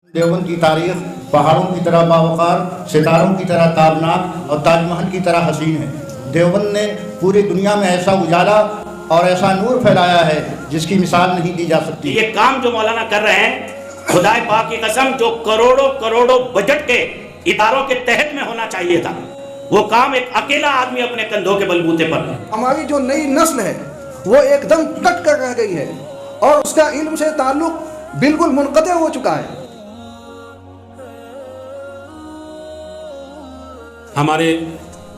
دیوبند کی تاریخ پہاڑوں کی طرح باوقار، ستاروں کی طرح تابناک اور تاج محل کی طرح حسین ہے۔ دیوبند نے پوری دنیا میں ایسا اجالا اور ایسا نور پھیلایا ہے جس کی مثال نہیں دی جا سکتی۔ یہ کام جو مولانا کر رہے ہیں، خدائے پاک کی قسم، جو کروڑوں بجٹ کے اداروں کے تحت میں ہونا چاہیے تھا، وہ کام ایک اکیلا آدمی اپنے کندھوں کے بلبوتے پر۔ ہماری جو نئی نسل ہے وہ ایک دم کٹ کر رہ گئی ہے اور اس کا علم سے تعلق بالکل منقطع ہو چکا ہے۔ ہمارے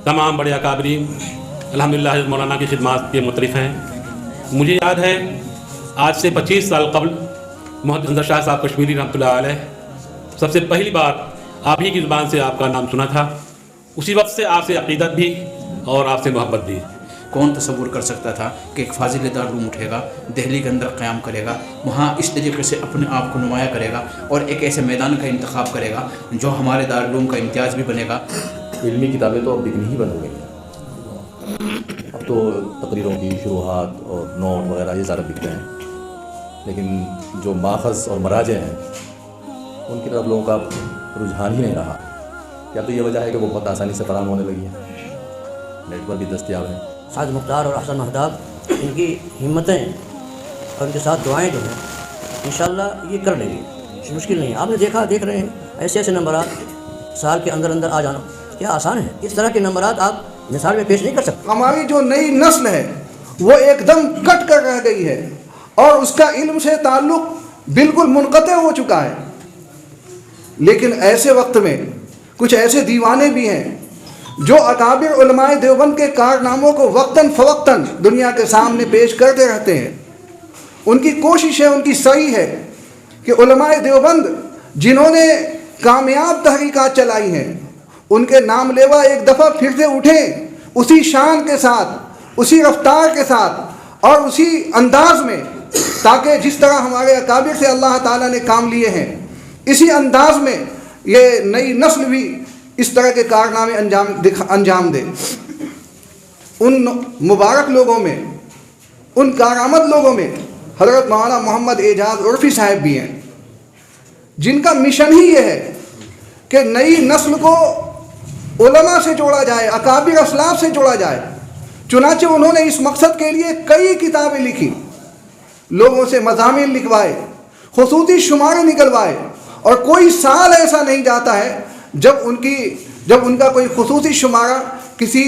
تمام بڑے اکابرین الحمدللہ حضرت مولانا کی خدمات کے مترف ہیں۔ مجھے یاد ہے آج سے 25 سال قبل محمد انظر شاہ صاحب کشمیری رحمۃ اللہ علیہ سب سے پہلی بار آپ ہی کی زبان سے آپ کا نام سنا تھا۔ اسی وقت سے آپ سے عقیدت بھی اور آپ سے محبت بھی۔ کون تصور کر سکتا تھا کہ ایک فاضل دارالعلوم اٹھے گا، دہلی کے اندر قیام کرے گا، وہاں اس طریقے سے اپنے آپ کو نمایاں کرے گا اور ایک ایسے میدان کا انتخاب کرے گا جو ہمارے دارالعلوم کا امتیاز بھی بنے گا۔ علمی کتابیں تو اب بکنی ہی بند ہو گئی ہیں، اب تو تقریروں کی شروحات اور نوٹ وغیرہ یہ زیادہ بکتے ہیں، لیکن جو ماخذ اور مراجع ہیں ان کی طرف لوگوں کا رجحان ہی نہیں رہا۔ یا تو یہ وجہ ہے کہ وہ بہت آسانی سے فراہم ہونے لگی ہیں، نیٹ پر بھی دستیاب ہیں۔ سعد مختار اور احسن مہتاب، ان کی ہمتیں اور ان کے ساتھ دعائیں جو ہیں انشاءاللہ یہ کر لیں گے، مشکل نہیں۔ آپ نے دیکھ رہے ہیں ایسے نمبرات سال کے اندر آ جانا کیا آسان ہے؟ اس طرح کے نمبرات آپ مثال میں پیش نہیں کر سکتے۔ ہماری جو نئی نسل ہے وہ ایک دم کٹ کر رہ گئی ہے اور اس کا علم سے تعلق بالکل منقطع ہو چکا ہے۔ لیکن ایسے وقت میں کچھ ایسے دیوانے بھی ہیں جو اکابر علماء دیوبند کے کارناموں کو وقتاً فوقتاً دنیا کے سامنے پیش کرتے رہتے ہیں۔ ان کی کوشش ہے، ان کی سعی ہے کہ علماء دیوبند جنہوں نے کامیاب تحریکات چلائی ہیں ان کے نام لیوا ایک دفعہ پھر سے اٹھیں، اسی شان کے ساتھ، اسی رفتار کے ساتھ اور اسی انداز میں، تاکہ جس طرح ہمارے اکابر سے اللہ تعالیٰ نے کام لیے ہیں اسی انداز میں یہ نئی نسل بھی اس طرح کے کارنامے انجام دے۔ ان مبارک لوگوں میں، ان کارآمد لوگوں میں حضرت مولانا محمد اعجاز عرفی صاحب بھی ہیں، جن کا مشن ہی یہ ہے کہ نئی نسل کو علماء سے جوڑا جائے، اکابر اسلاف سے جوڑا جائے۔ چنانچہ انہوں نے اس مقصد کے لیے کئی کتابیں لکھی، لوگوں سے مضامین لکھوائے، خصوصی شمارے نکلوائے، اور کوئی سال ایسا نہیں جاتا ہے جب ان کا کوئی خصوصی شمارہ کسی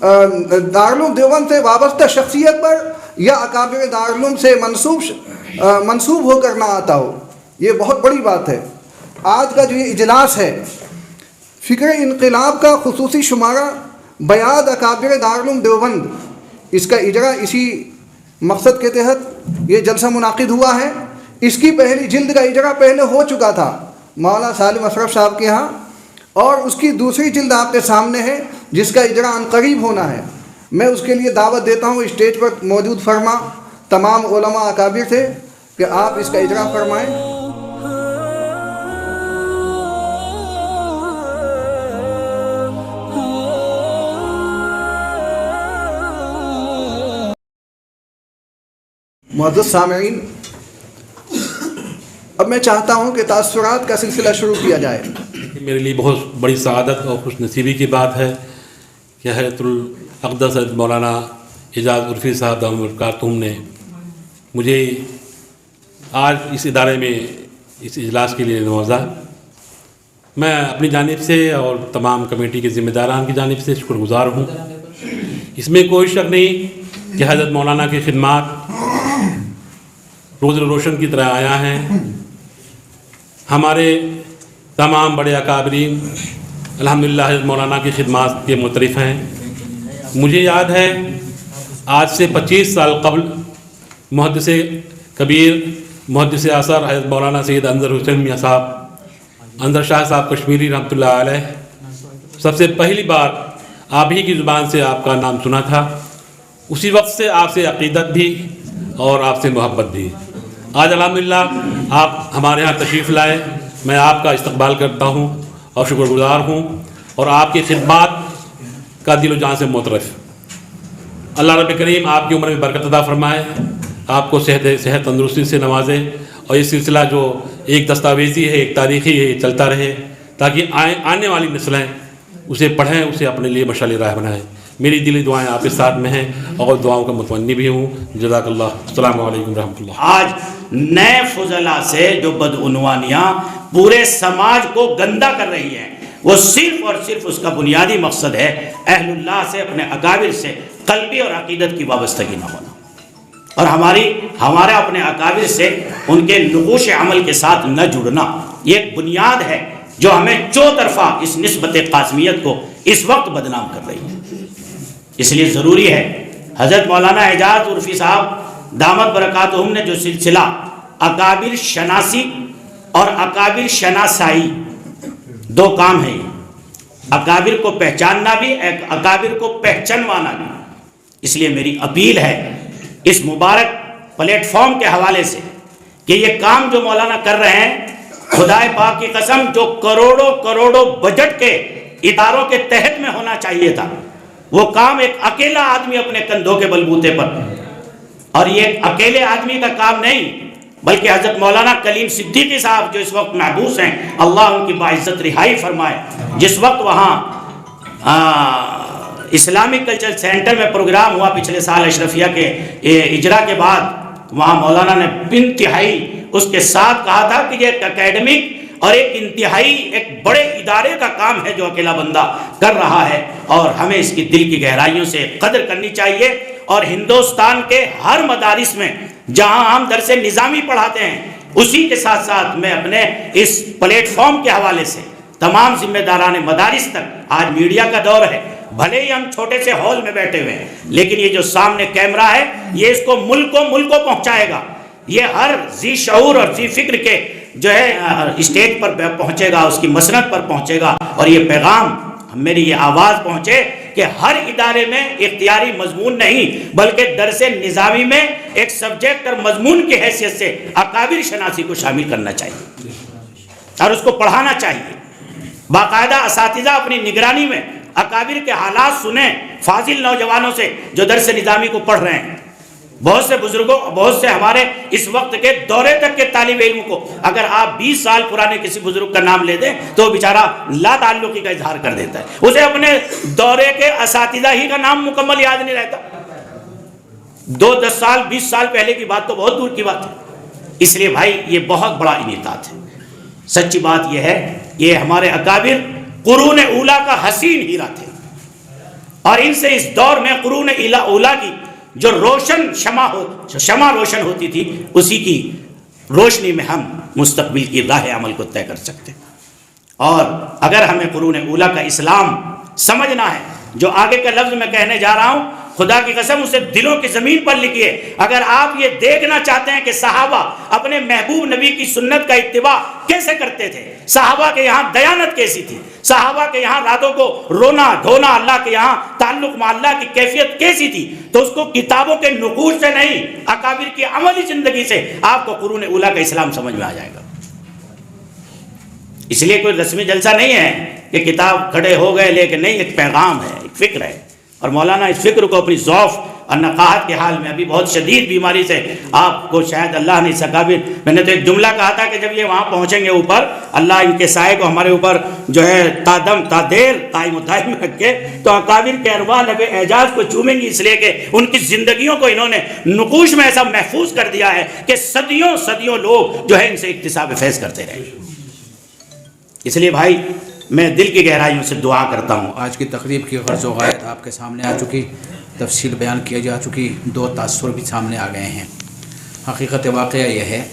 دارالعلوم دیوبند سے وابستہ شخصیت پر یا اکابر دارالعلوم سے منسوب ہو کر نہ آتا ہو۔ یہ بہت بڑی بات ہے۔ آج کا جو یہ اجلاس ہے، فکر انقلاب کا خصوصی شمارہ بیاد اکابر دارالعلوم دیوبند، اس کا اجرا اسی مقصد کے تحت یہ جلسہ منعقد ہوا ہے۔ اس کی پہلی جلد کا اجرا پہلے ہو چکا تھا مولانا سالم اشرف صاحب کے ہاں، اور اس کی دوسری جلد آپ کے سامنے ہے جس کا اجرا عنقریب ہونا ہے۔ میں اس کے لیے دعوت دیتا ہوں اسٹیج پر موجود فرما تمام علماء اکابر سے کہ آپ اس کا اجرا فرمائیں۔ معزز سامعین، اب میں چاہتا ہوں کہ تاثرات کا سلسلہ شروع کیا جائے۔ میرے لیے بہت بڑی سعادت اور خوش نصیبی کی بات ہے کہ حضرت الاقدس حضرت مولانا اعجاز عرفی صاحب دامت برکاتہم نے مجھے آج اس ادارے میں اس اجلاس کے لیے نوازا۔ میں اپنی جانب سے اور تمام کمیٹی کے ذمہ داران کی جانب سے شکر گزار ہوں۔ اس میں کوئی شک نہیں کہ حضرت مولانا کی خدمات روز روشن کی طرح آیا ہیں۔ ہمارے تمام بڑے اکابرین الحمدللہ حضرت مولانا کی خدمات کے مترف ہیں۔ مجھے یاد ہے آج سے 25 سال قبل محدث کبیر، محدث اثر حضرت مولانا سید انظر حسین میاں صاحب، انظر شاہ صاحب کشمیری رحمۃ اللہ علیہ سب سے پہلی بار آپ ہی کی زبان سے آپ کا نام سنا تھا۔ اسی وقت سے آپ سے عقیدت بھی اور آپ سے محبت بھی۔ آج الحمدللہ آپ ہمارے ہاں تشریف لائے، میں آپ کا استقبال کرتا ہوں اور شکر گزار ہوں، اور آپ کی خدمات کا دل و جان سے مترف۔ اللہ رب کریم آپ کی عمر میں برکت عطا فرمائے، آپ کو صحت تندرستی سے نوازے، اور یہ سلسلہ جو ایک دستاویزی ہے، ایک تاریخی ہے، یہ چلتا رہے تاکہ آنے والی نسلیں اسے پڑھیں، اسے اپنے لیے مشعل راہ بنائیں۔ میری دلی دعائیں آپ کے ساتھ میں ہیں اور دعاؤں کا متمنی بھی ہوں۔ جزاک اللہ۔ السلام علیکم ورحمۃ اللہ۔ آج نئے فضلاء سے جو بدعنوانیاں پورے سماج کو گندا کر رہی ہیں، وہ صرف اور صرف اس کا بنیادی مقصد ہے اہل اللہ سے، اپنے اکابر سے قلبی اور عقیدت کی وابستگی نہ ہونا، اور ہمارا اپنے اکابر سے ان کے نقوش عمل کے ساتھ نہ جڑنا۔ یہ ایک بنیاد ہے جو ہمیں چوطرفہ اس نسبت قاسمیت کو اس وقت بدنام کر رہی ہے۔ اس لیے ضروری ہے حضرت مولانا اعجاز عرفی صاحب دامت برکاتہم نے جو سلسلہ اکابر شناسی اور اکابر شناسائی، دو کام ہیں، اکابر کو پہچاننا بھی، اکابر کو پہچانوانا بھی۔ اس لیے میری اپیل ہے اس مبارک پلیٹ فارم کے حوالے سے کہ یہ کام جو مولانا کر رہے ہیں، خدائے پاک کی قسم جو کروڑوں بجٹ کے اداروں کے تحت میں ہونا چاہیے تھا، وہ کام ایک اکیلا آدمی اپنے کندھوں کے بلبوتے پر، اور یہ ایک اکیلے آدمی کا کام نہیں بلکہ حضرت مولانا کلیم صدیقی صاحب جو اس وقت محبوس ہیں، اللہ ان کی باعزت رہائی فرمائے۔ جس وقت وہاں اسلامک کلچر سینٹر میں پروگرام ہوا پچھلے سال اشرفیہ کے اجرا کے بعد، وہاں مولانا نے انتہائی اس کے ساتھ کہا تھا کہ یہ ایک اکیڈمک اور ایک انتہائی ایک بڑے ادارے کا کام ہے جو اکیلا بندہ کر رہا ہے، اور ہمیں اس کی دل کی گہرائیوں سے قدر کرنی چاہیے۔ اور ہندوستان کے ہر مدارس میں جہاں ہم درس نظامی پڑھاتے ہیں، اسی کے ساتھ ساتھ میں اپنے اس پلیٹ فارم کے حوالے سے تمام ذمہ داران مدارس تک، آج میڈیا کا دور ہے، بھلے ہی ہم چھوٹے سے ہال میں بیٹھے ہوئے ہیں، لیکن یہ جو سامنے کیمرہ ہے یہ اس کو ملک کو پہنچائے گا، یہ ہر ذی شعور اور ذی فکر کے جو ہے اسٹیج پر پہنچے گا، اس کی مسند پر پہنچے گا، اور یہ پیغام میری یہ آواز پہنچے کہ ہر ادارے میں اختیاری مضمون نہیں بلکہ درس نظامی میں ایک سبجیکٹ اور مضمون کی حیثیت سے اکابر شناسی کو شامل کرنا چاہیے اور اس کو پڑھانا چاہیے۔ باقاعدہ اساتذہ اپنی نگرانی میں اکابر کے حالات سنیں، فاضل نوجوانوں سے جو درس نظامی کو پڑھ رہے ہیں۔ بہت سے بزرگوں، بہت سے ہمارے اس وقت کے دورے تک کے طالب علم کو اگر آپ 20 سال پرانے کسی بزرگ کا نام لے دیں تو وہ بیچارہ لا تعلقی کا اظہار کر دیتا ہے، اسے اپنے دورے کے اساتذہ ہی کا نام مکمل یاد نہیں رہتا۔ 10 سال 20 سال پہلے کی بات تو بہت دور کی بات ہے۔ اس لیے بھائی یہ بہت بڑا انعطاف ہے۔ سچی بات یہ ہے، یہ ہمارے اکابر قرون اولیٰ کا حسین ہیرا تھے، اور ان سے اس دور میں قرون اولیٰ کی جو شمع روشن ہوتی تھی، اسی کی روشنی میں ہم مستقبل کی راہ عمل کو طے کر سکتے ہیں۔ اور اگر ہمیں قرون اولیٰ کا اسلام سمجھنا ہے، جو آگے کا لفظ میں کہنے جا رہا ہوں، خدا کی قسم اسے دلوں کی زمین پر لکھیے۔ اگر آپ یہ دیکھنا چاہتے ہیں کہ صحابہ اپنے محبوب نبی کی سنت کا اتباع کیسے کرتے تھے، صحابہ کے یہاں دیانت کیسی تھی، صحابہ کے یہاں راتوں کو رونا دھونا، اللہ کے یہاں تعلق مع اللہ کی کیفیت کیسی تھی، تو اس کو کتابوں کے نقوش سے نہیں، اکابر کی عملی زندگی سے آپ کو قرون اولیٰ کا اسلام سمجھ میں آ جائے گا۔ اس لیے کوئی رسمی جلسہ نہیں ہے کہ کتاب کھڑے ہو گئے لے کے، نہیں، ایک پیغام ہے، ایک فکر ہے، اور مولانا اس فکر کو اپنی ضعف اور نقاہت کے حال میں، ابھی بہت شدید بیماری سے آپ کو شاید اللہ نے اکابر، میں نے تو ایک جملہ کہا تھا کہ جب یہ وہاں پہنچیں گے اوپر، اللہ ان کے سائے کو ہمارے اوپر جو ہے تا دم تا دیر قائم و دائم رکھے، تو اکابر کے ارواح لب اعجاز کو چومیں گی، اس لیے کہ ان کی زندگیوں کو انہوں نے نقوش میں ایسا محفوظ کر دیا ہے کہ صدیوں لوگ جو ہے ان سے اکتساب فیض کرتے رہے۔ اس لیے بھائی میں دل کی گہرائیوں سے دعا کرتا ہوں۔ آج کی تقریب کی غرض و غایت آپ کے سامنے آ چکی، تفصیل بیان کیا جا چکی، 2 تاثر بھی سامنے آ گئے ہیں۔ حقیقت واقعہ یہ ہے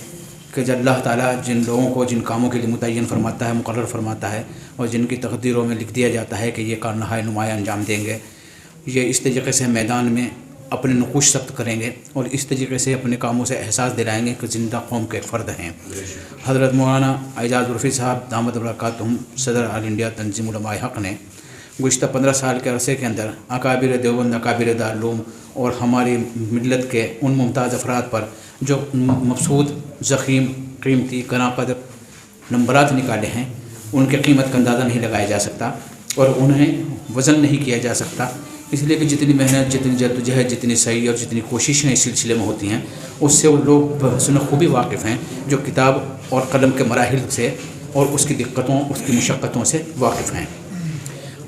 کہ جب اللہ تعالیٰ جن لوگوں کو جن کاموں کے لیے متعین فرماتا ہے، مقرر فرماتا ہے، اور جن کی تقدیروں میں لکھ دیا جاتا ہے کہ یہ کارنامہ نمایاں انجام دیں گے، یہ اس طریقے سے میدان میں اپنے نقوش ثبت کریں گے اور اس طریقے سے اپنے کاموں سے احساس دلائیں گے کہ زندہ قوم کے ایک فرد ہیں۔ حضرت مولانا اعجاز عرفی صاحب دامت برکاتہم صدر آل انڈیا تنظیم علماء حق نے گزشتہ 15 سال کے عرصے کے اندر اکابر دیوبند، اکابر دارالعلوم اور ہماری ملت کے ان ممتاز افراد پر جو مبسوط، ضخیم، قیمتی، گراں قدر نمبرات نکالے ہیں، ان کی قیمت کا اندازہ نہیں لگایا جا سکتا اور انہیں وزن نہیں کیا جا سکتا اس لیے کہ جتنی محنت، جتنی جدوجہد، جتنی صحیح اور جتنی کوششیں اس سلسلے میں ہوتی ہیں، اس سے وہ لوگ بحسن خوبی واقف ہیں جو کتاب اور قلم کے مراحل سے اور اس کی دقتوں، اس کی مشقتوں سے واقف ہیں۔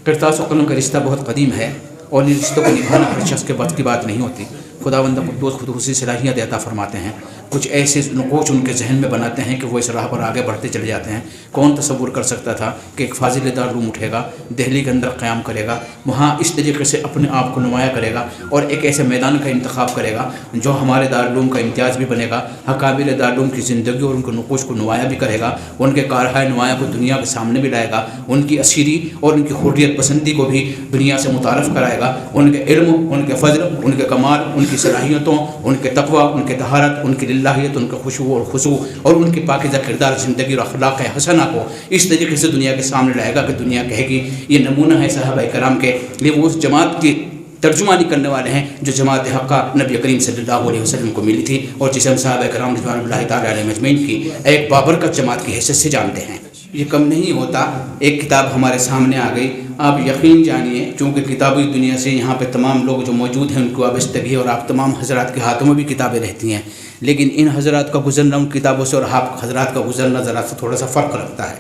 کرتاس و قلم کا رشتہ بہت قدیم ہے، اور ان رشتوں کو نبھانا ہر شخص کے بس کی بات نہیں ہوتی۔ خداوند قدوس خصوصی صلاحیت عطا فرماتے ہیں، کچھ ایسے نقوش ان کے ذہن میں بناتے ہیں کہ وہ اس راہ پر آگے بڑھتے چلے جاتے ہیں۔ کون تصور کر سکتا تھا کہ ایک فاضل دارالعلوم اٹھے گا، دہلی کے اندر قیام کرے گا، وہاں اس طریقے سے اپنے آپ کو نمایاں کرے گا اور ایک ایسے میدان کا انتخاب کرے گا جو ہمارے دارالعلوم کا امتیاز بھی بنے گا، اکابر دارالعلوم کی زندگی اور ان کے نقوش کو نمایاں بھی کرے گا، ان کے کارہائے نمایاں کو دنیا کے سامنے بھی لائے گا، ان کی اسیری اور ان کی حریت پسندی کو بھی دنیا سے متعارف کرائے گا، ان کے علم، ان کے فضل، ان کے کمال، ان کی صلاحیتوں، ان کے تقوی، ان کے طہارت، ان کی للہیت، ان کے خشوع اور خضوع اور ان کی پاکیزہ کردار زندگی اور اخلاق حسنہ کو اس طریقے سے دنیا کے سامنے لائے گا کہ دنیا کہے گی یہ نمونہ ہے صحابہ کرام کے لیے، وہ اس جماعت کی ترجمانی کرنے والے ہیں جو جماعت حقہ نبی کریم صلی اللہ علیہ وسلم کو ملی تھی اور جسے ہم صحابہ کرام رضوان اللہ تعالیٰ علیہ مجمعین کی ایک بابرکت جماعت کی حیثیت سے جانتے ہیں۔ یہ کم نہیں ہوتا، ایک کتاب ہمارے سامنے آ گئی، آپ یقین جانیے چونکہ کتابی دنیا سے یہاں پہ تمام لوگ جو موجود ہیں ان کو وابستگی ہے اور آپ تمام حضرات کے ہاتھوں میں بھی کتابیں رہتی ہیں، لیکن ان حضرات کا گزرنا ان کتابوں سے اور آپ حضرات کا گزرنا ذرا سا تھوڑا سا فرق رکھتا ہے۔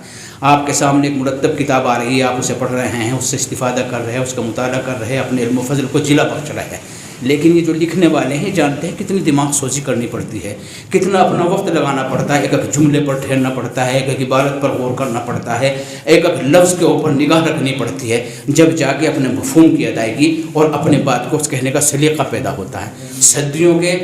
آپ کے سامنے ایک مرتب کتاب آ رہی ہے، آپ اسے پڑھ رہے ہیں، اس سے استفادہ کر رہے ہیں، اس کا مطالعہ کر رہے ہیں، اپنے علم و فضل کو جلا بخش رہے ہیں، لیکن یہ جو لکھنے والے ہیں جانتے ہیں کتنی دماغ سوزی کرنی پڑتی ہے، کتنا اپنا وقت لگانا پڑتا ہے، ایک ایک جملے پر ٹھہرنا پڑتا ہے، ایک ایک عبارت پر غور کرنا پڑتا ہے، ایک ایک لفظ کے اوپر نگاہ رکھنی پڑتی ہے، جب جا کے اپنے مفہوم کی ادائیگی اور اپنے بات کو کہنے کا سلیقہ پیدا ہوتا ہے۔ صدیوں کے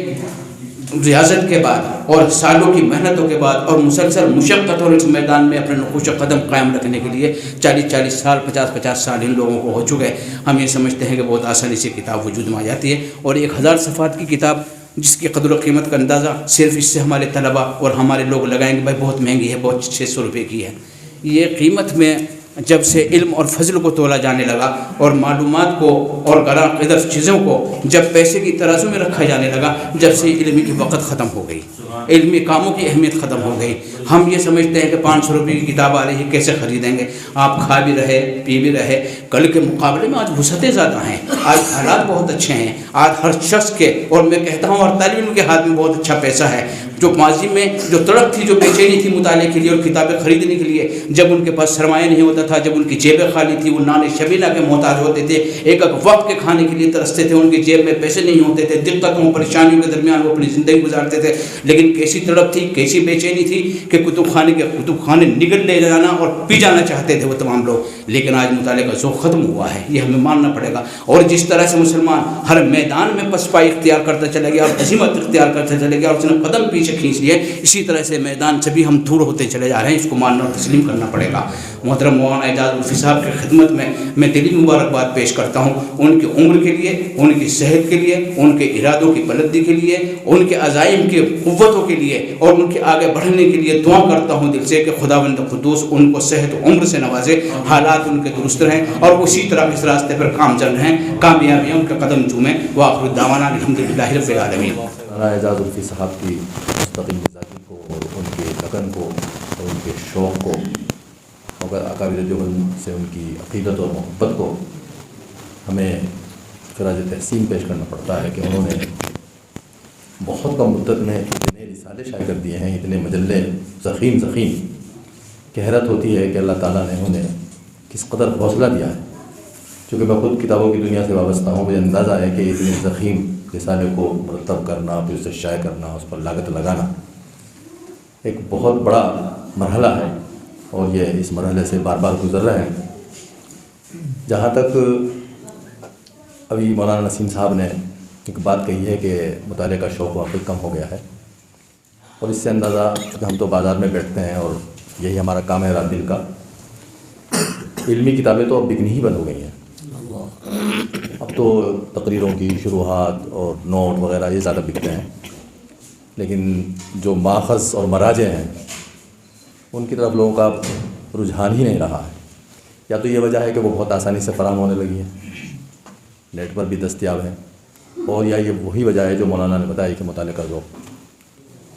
ریاضت کے بعد اور سالوں کی محنتوں کے بعد اور مسلسل مشقت اور اس میدان میں اپنے نقوش قدم قائم رکھنے کے لیے 40 سال 50 سال ان لوگوں کو ہو چکے ہیں۔ ہم یہ سمجھتے ہیں کہ بہت آسانی سے کتاب وجود میں آ جاتی ہے، اور 1000 صفحات کی کتاب جس کی قدر و قیمت کا اندازہ صرف اس سے ہمارے طلباء اور ہمارے لوگ لگائیں گے بھائی بہت مہنگی ہے، بہت 600 روپے کی ہے۔ یہ قیمت میں جب سے علم اور فضل کو تولا جانے لگا اور معلومات کو اور غیر قدر چیزوں کو جب پیسے کی ترازو میں رکھا جانے لگا، جب سے علم کی وقت ختم ہو گئی، علمی کاموں کی اہمیت ختم ہو گئی۔ ہم یہ سمجھتے ہیں کہ 500 روپے کی کتاب آ رہی ہے، کیسے خریدیں گے؟ آپ کھا بھی رہے، پی بھی رہے۔ کل کے مقابلے میں آج وسعتیں زیادہ ہیں، آج حالات بہت اچھے ہیں، آج ہر شخص کے، اور میں کہتا ہوں ہر طالب علم کے ہاتھ میں بہت اچھا پیسہ ہے۔ جو ماضی میں جو تڑپ تھی، جو بے چینی تھی مطالعے کے لیے اور کتابیں خریدنے کے لیے، جب ان کے پاس سرمایہ نہیں ہوتا تھا، جب ان کی جیبیں خالی تھی، وہ نان شبینہ کے محتاج ہوتے تھے، ایک ایک وقت کے کھانے کے لیے ترستے تھے، ان کی جیب میں پیسے نہیں ہوتے تھے، دقتوں پریشانیوں کے درمیان وہ اپنی زندگی گزارتے تھے، لیکن کیسی تڑپ تھی، کیسی بے چینی تھی کہ کتب خانے نگل لے جانا اور پی جانا چاہتے تھے وہ تمام لوگ۔ لیکن آج مطالعے کا ذوق ختم ہوا ہے، یہ ہمیں ماننا پڑے گا۔ اور جس طرح سے مسلمان ہر میدان میں پسپائی اختیار کرتا چلا گیا اور عظمت اختیار کرتا چلا گیا اور اس نے قدم پیچھے کھینچ لیے، اسی طرح سے میدان سے بھی ہم دور ہوتے چلے جا رہے ہیں، اس کو ماننا اور تسلیم کرنا پڑے گا۔ محترم مولانا اعجاز الفی صاحب کی خدمت میں دلی مبارکباد پیش کرتا ہوں، ان کی عمر کے لیے، ان کی صحت کے لیے، ان کے ارادوں کی بلندی کے لیے، ان کے عزائم کی قوتوں کے لیے اور ان کے آگے بڑھنے کے لیے دعا کرتا ہوں دل سے کہ خداوند قدوس ان کو صحت و عمر سے نوازے، حالات ان کے درست رہیں اور اسی طرح اس راستے پر کامزن رہیں، کامیابیاں ان کے قدم چومیں۔ وآخر دعوانا الحمدللہ رب العالمین۔ مولانا اعجاز الفی صاحب کی مستقل مزاجی کو اور ان کے لگن کو اور ان کے شوق کو اور اکابر دیوبند سے ان کی عقیدت اور محبت کو ہمیں خراج تحسین پیش کرنا پڑتا ہے کہ انہوں نے بہت کم مدت میں اتنے رسالے شائع کر دیے ہیں، اتنے مجلے ضخیم کہ حیرت ہوتی ہے کہ اللہ تعالیٰ نے انہیں کس قدر حوصلہ دیا ہے۔ چونکہ میں خود کتابوں کی دنیا سے وابستہ ہوں، مجھے اندازہ ہے کہ اتنے ضخیم رسالے کو مرتب کرنا، پھر اسے شائع کرنا، اس پر لاگت لگانا ایک بہت بڑا مرحلہ ہے، اور یہ اس مرحلے سے بار بار گزر رہے ہیں۔ جہاں تک ابھی مولانا نسیم صاحب نے ایک بات کہی ہے کہ مطالعے کا شوق واقعی کم ہو گیا ہے، اور اس سے اندازہ کہ ہم تو بازار میں بیٹھتے ہیں اور یہی ہمارا کام ہے رات دل کا، علمی کتابیں تو اب بکنی ہی بند ہو گئی ہیں۔ اب تو تقریروں کی شروحات اور نوٹ وغیرہ یہ زیادہ بکتے ہیں، لیکن جو ماخذ اور مراجع ہیں ان کی طرف لوگوں کا رجحان ہی نہیں رہا ہے۔ یا تو یہ وجہ ہے کہ وہ بہت آسانی سے فراہم ہونے لگی ہیں، نیٹ پر بھی دستیاب ہیں، اور یا یہ وہی وجہ ہے جو مولانا نے بتایا کہ مطالعے کا ذوق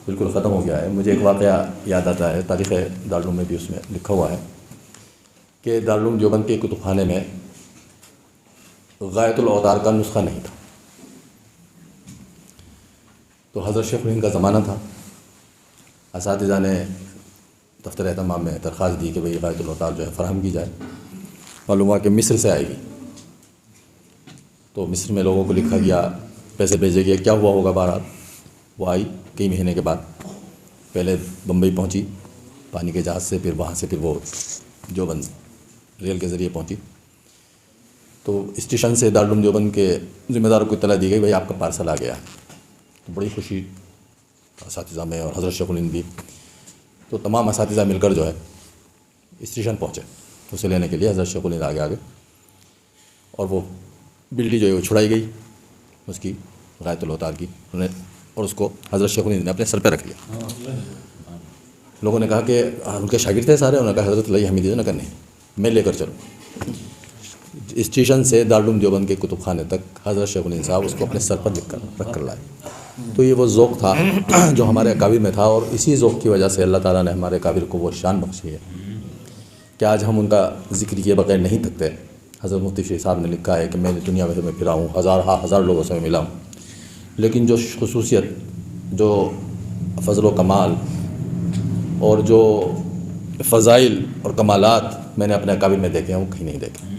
بالکل ختم ہو گیا ہے۔ مجھے ایک واقعہ یاد آتا ہے، تاریخ دارالعلوم میں بھی اس میں لکھا ہوا ہے کہ دارالعلوم دیوبند کے کتب خانے میں غایۃ الاوتار کا نسخہ نہیں تھا. تو حضرت شیخ الہند کا زمانہ تھا. اساتذہ نے دفتر اہتمام میں درخواست دی کہ بھئی غایۃ الاوتار جو ہے فراہم کی جائے. معلوم ہوا کہ مصر سے آئے گی. تو مصر میں لوگوں کو لکھا گیا, پیسے بھیجے گئے. کیا ہوا ہوگا بہرحال وہ آئی کئی مہینے کے بعد. پہلے بمبئی پہنچی پانی کے جہاز سے, پھر وہاں سے پھر وہ دیوبند ریل کے ذریعے پہنچی. تو اسٹیشن سے دارالعلوم دیوبند کے ذمہ داروں کو اطلاع دی گئی بھائی آپ کا پارسل آ گیا. تو بڑی خوشی اساتذہ میں اور حضرت شیخ الہند بھی. تو تمام اساتذہ مل کر جو ہے اسٹیشن پہنچے اسے لینے کے لیے. حضرت شیخ الہند آگے اور وہ بلڈی جو ہے وہ چھڑائی گئی اس کی غایۃ الاوتار کی انہوں نے, اور اس کو حضرت شیخ الہند نے اپنے سر پہ رکھ لیا. لوگوں نے کہا کہ ان کے شاگرد تھے سارے. انہوں نے کہا حضرت اللہ حمیدی نے کہا نہیں میں لے کر چلوں. اسٹیشن سے دارالعلوم دیوبند کے کتب خانے تک حضرت شیخ الہند صاحب اس کو اپنے سر پر رکھ کر لائے. تو یہ وہ ذوق تھا جو ہمارے اکابر میں تھا, اور اسی ذوق کی وجہ سے اللہ تعالیٰ نے ہمارے اکابر کو وہ شان بخشی ہے کہ آج ہم ان کا ذکر کیے بغیر نہیں تھکتے. حضرت مفتی شیخ صاحب نے لکھا ہے کہ میں دنیا میں پھرا ہوں, ہزار لوگوں سے ملا ہوں, لیکن جو خصوصیت, جو فضل و کمال اور جو فضائل اور کمالات میں نے اپنے اکابر میں دیکھے ہیں وہ کہیں نہیں دیکھے.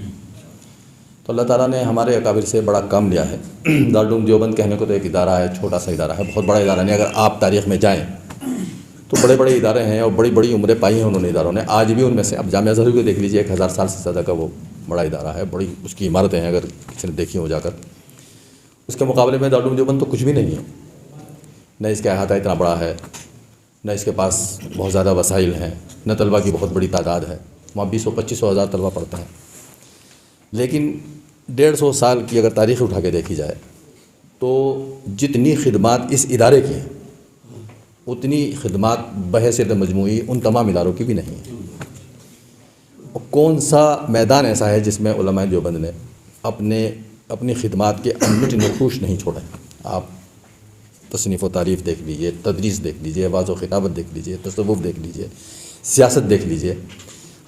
تو اللہ تعالیٰ نے ہمارے اکابر سے بڑا کام لیا ہے. دارالعلوم دیوبند کہنے کو تو ایک ادارہ ہے, چھوٹا سا ادارہ ہے, بہت بڑا ادارہ نہیں. اگر آپ تاریخ میں جائیں تو بڑے بڑے ادارے ہیں اور بڑی بڑی عمریں پائی ہیں انہوں نے اداروں نے. آج بھی ان میں سے اب جامعہ ازہر کو دیکھ لیجیے, 1000 سال سے زیادہ کا وہ بڑا ادارہ ہے, بڑی اس کی عمارتیں ہیں اگر کسی نے دیکھی ہو جا کر. اس کے مقابلے میں دارالعلوم دیوبند تو کچھ بھی نہیں ہے. نہ اس کا احاطہ اتنا بڑا ہے, نہ اس کے پاس بہت زیادہ وسائل ہیں, نہ طلبہ کی بہت بڑی تعداد ہے. وہاں 200-2500 ہزار طلبہ پڑھتے ہیں. لیکن 150 سال کی اگر تاریخ اٹھا کے دیکھی جائے تو جتنی خدمات اس ادارے کی ہیں اتنی خدمات بحیثیت مجموعی ان تمام اداروں کی بھی نہیں ہے. اور کون سا میدان ایسا ہے جس میں علماء دیوبند نے اپنی خدمات کے انمٹ نقوش نہیں چھوڑے. آپ تصنیف و تعریف دیکھ لیجئے, تدریس دیکھ لیجئے, وعظ و خطابت دیکھ لیجئے, تصوف دیکھ لیجئے, سیاست دیکھ لیجئے.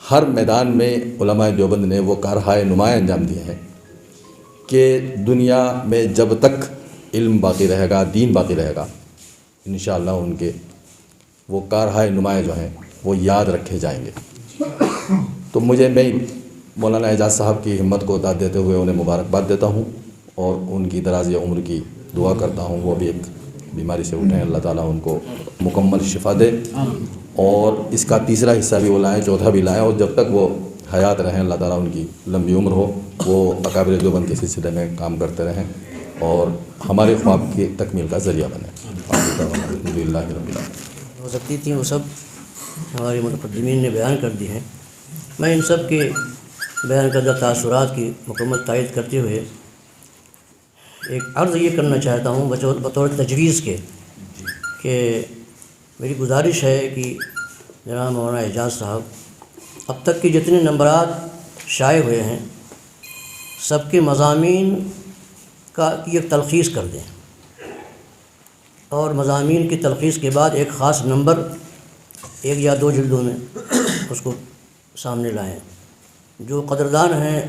ہر میدان میں علماء دیوبند نے وہ کارہائے نمایاں انجام دیے ہیں کہ دنیا میں جب تک علم باقی رہے گا, دین باقی رہے گا, انشاءاللہ ان کے وہ کارہائے نمایاں جو ہیں وہ یاد رکھے جائیں گے. تو میں مولانا اعجاز صاحب کی ہمت کو داد دیتے ہوئے انہیں مبارکباد دیتا ہوں اور ان کی دراز عمر کی دعا کرتا ہوں. وہ بھی ایک بیماری سے اٹھیں, اللہ تعالیٰ ان کو مکمل شفا دے, اور اس کا تیسرا حصہ بھی وہ لائیں, چوتھا بھی لائیں, اور جب تک وہ حیات رہیں اللہ تعالیٰ ان کی لمبی عمر ہو, وہ اکابر دیوبند کے سلسلے میں کام کرتے رہیں اور ہمارے خواب کی تکمیل کا ذریعہ بنیں. الحمدللہ رب العالمین. ہو سکتی تھیں وہ سب ہمارے متقدمین نے بیان کر دی ہیں. میں ان سب کے بیان کردہ تاثرات کی مکمل تائید کرتے ہوئے ایک عرض یہ کرنا چاہتا ہوں بطور تجویز کے کہ میری گزارش ہے کہ جناب مولانا اعجاز صاحب اب تک کے جتنے نمبرات شائع ہوئے ہیں سب کے مضامین کی ایک تلخیص کر دیں, اور مضامین کی تلخیص کے بعد ایک خاص نمبر 1 یا 2 جلدوں میں اس کو سامنے لائیں. جو قدردان ہیں,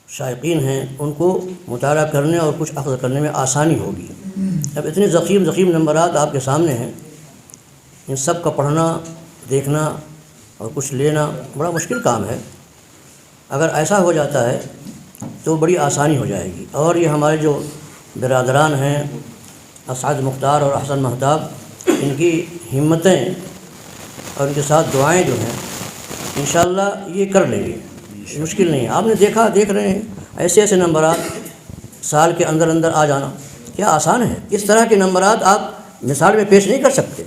شائقین ہیں, ان کو مطالعہ کرنے اور کچھ اخذ کرنے میں آسانی ہوگی. اب اتنے ضخیم نمبرات آپ کے سامنے ہیں, ان سب کا پڑھنا, دیکھنا اور کچھ لینا بڑا مشکل کام ہے. اگر ایسا ہو جاتا ہے تو بڑی آسانی ہو جائے گی. اور یہ ہمارے جو برادران ہیں اسعد مختار اور احسن مہتاب, ان کی ہمتیں اور ان کے ساتھ دعائیں جو ہیں انشاءاللہ یہ کر لیں گے, مشکل نہیں ہے. آپ نے دیکھ رہے ہیں ایسے نمبرات سال کے اندر آ جانا کیا آسان ہے. اس طرح کے نمبرات آپ مثال میں پیش نہیں کر سکتے,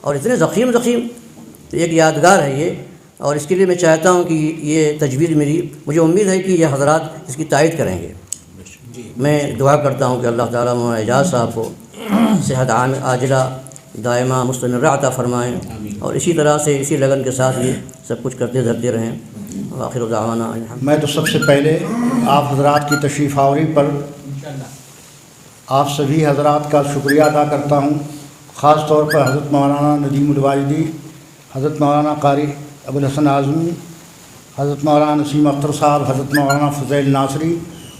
اور اتنے ضخیم تو ایک یادگار ہے یہ. اور اس کے لیے میں چاہتا ہوں کہ یہ تجویز میری, مجھے امید ہے کہ یہ حضرات اس کی تائید کریں گے. میں دعا کرتا ہوں کہ اللہ تعالیٰ مولانا اعجاز صاحب کو صحت عاجلہ دائمہ مستمرہ عطا فرمائیں, اور اسی طرح سے اسی لگن کے ساتھ یہ سب کچھ کرتے دھرتے رہیں. آخر دعوانا. میں تو سب سے پہلے آپ حضرات کی تشریف آوری پر آپ سبھی حضرات کا شکریہ ادا کرتا ہوں. خاص طور پر حضرت مولانا ندیم الوالدی, حضرت مولانا قاری ابوالحسن اعظمی, حضرت مولانا نسیم اختر صاحب, حضرت مولانا فضیل ناصری